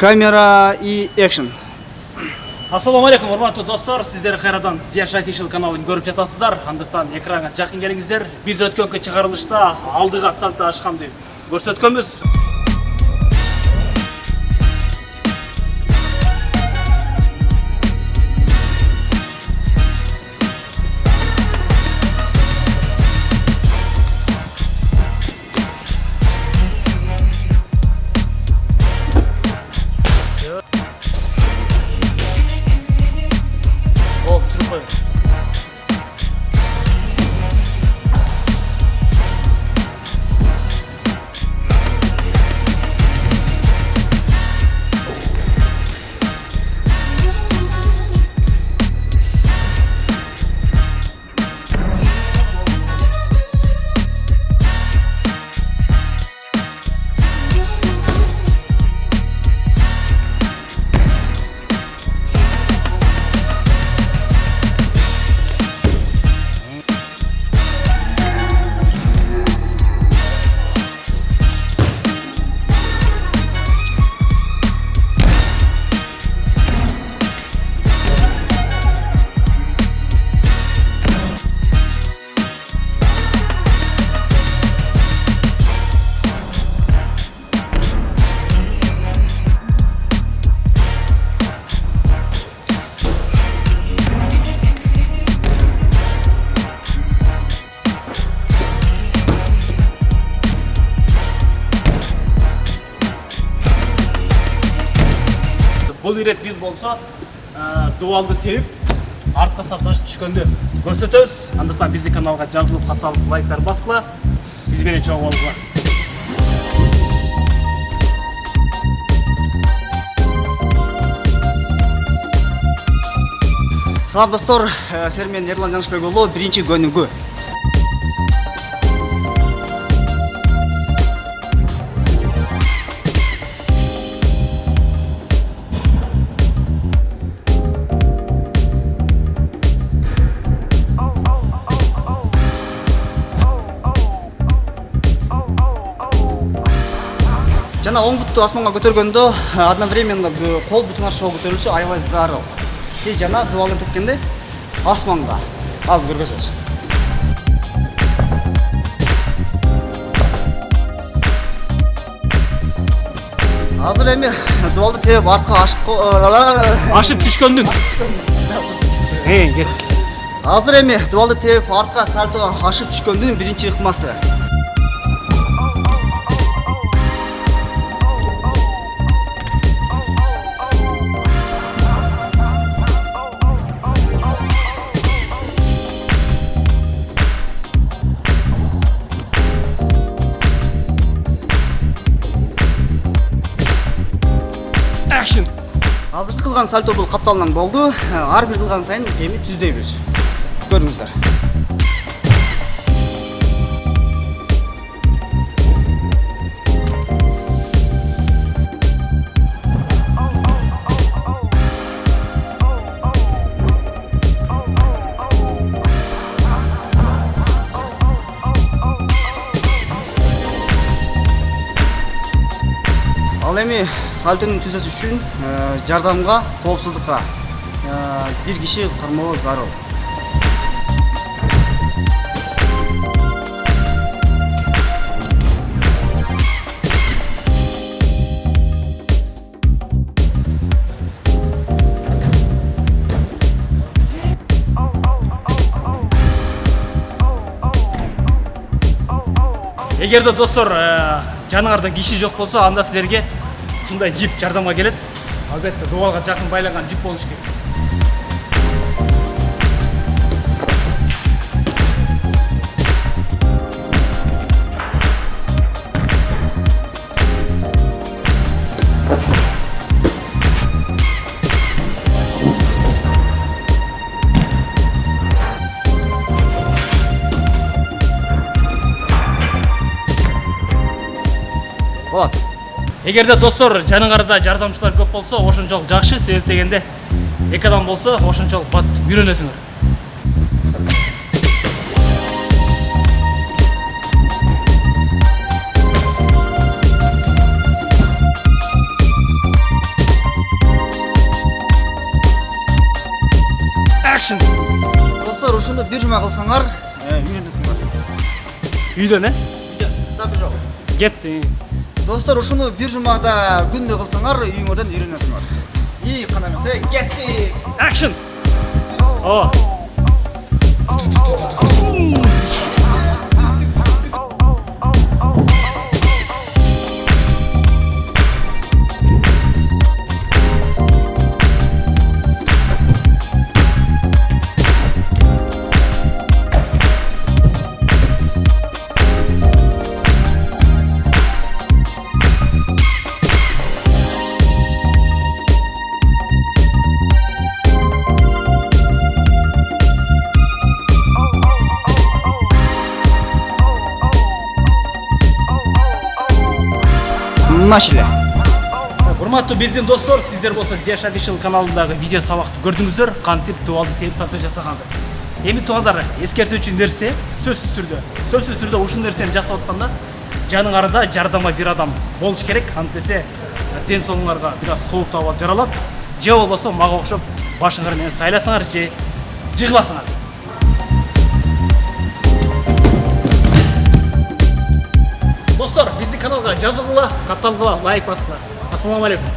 Камера и экшн. Ассаламу алейкум, урматтуу достор, сиздер кайрадан Зияш Official каналын көрүп жатасыздар. Андыктан экранга жакын келиңиздер. Биз өткөнкү чыгарылышта алдыга сальто ашканды көрсөткөнбүз. Бул ирет биз болсо дуалды тебип артка сакташып түшкөндү көрсөтөбүз. Андыктан биздин каналга жазылып, катталып, лайктар баскыла. Биз менен чогуу болгула. Салам достор, силер менен Ерлан Жаңышбек уулу, биринчи көнүгүү. Жана оң бутты асманга көтөргөндө одновременно кол бутуңар чогуу көтөрүлүшү аябай зарыл. И жана дуалды тепкенде асманга аз көргөзөбүз. Азыр эми дуалды тепип артка Ашып түшкөндүн. Кет. Азыр эми дуалды тепип артка сальто ашып түшкөндүн биринчи ыкмасы. Action. Азыр кылган сальто бул капталынан болду. Ар бир кылган сайын эми түздөйбүз. Көрүңүздөр. Ал эми сальтонун түзөсү үчүн жардамга, коопсуздукка бир киши кармоо зарыл. Эгерде достор жаныңарда киши жок болсо, анда силерге ушундай жип жардамга келет. Албетте дуалга жакын байланган жип болуш керек. Болот. Эгерде достор жаныңарда жардамчылар көп болсо, ошончолук жакшы. Себеп дегенде эки адам болсо, ошончолук бат үйрөнөсүңөр. Action. Достор, ушуну бир жума кылсаңар, үйрөнөсүңөр. Үйдөн, Таап жок. Кетти. Достор, ушуну бир жумада күндө кылсаңар, үйүңөрдөн үйрөнөсүңөр. И кана эмес, кетти. Action. О. Начали. Урматтуу биздин достор, сиздер болсо Здеш Official каналындагы видео сабакты көрдүңүздөр, кантип дуалды тээп сатуу жасаганды. Эми туугандар, эскертүүчү нерсе сөзсүз түрдө ушул нерсени жасап атканда жаныңарда жардама бир адам болуш керек. Антесе ден соолуңарга бир аз кооптуу абал жаралат. Же болбосо мага окшоп башыңар менен сайласаңар же жыгыласыңар. Достор, биздин каналга жазылгыла, катталгыла, лайк баскыла. Ассаламу алейкум.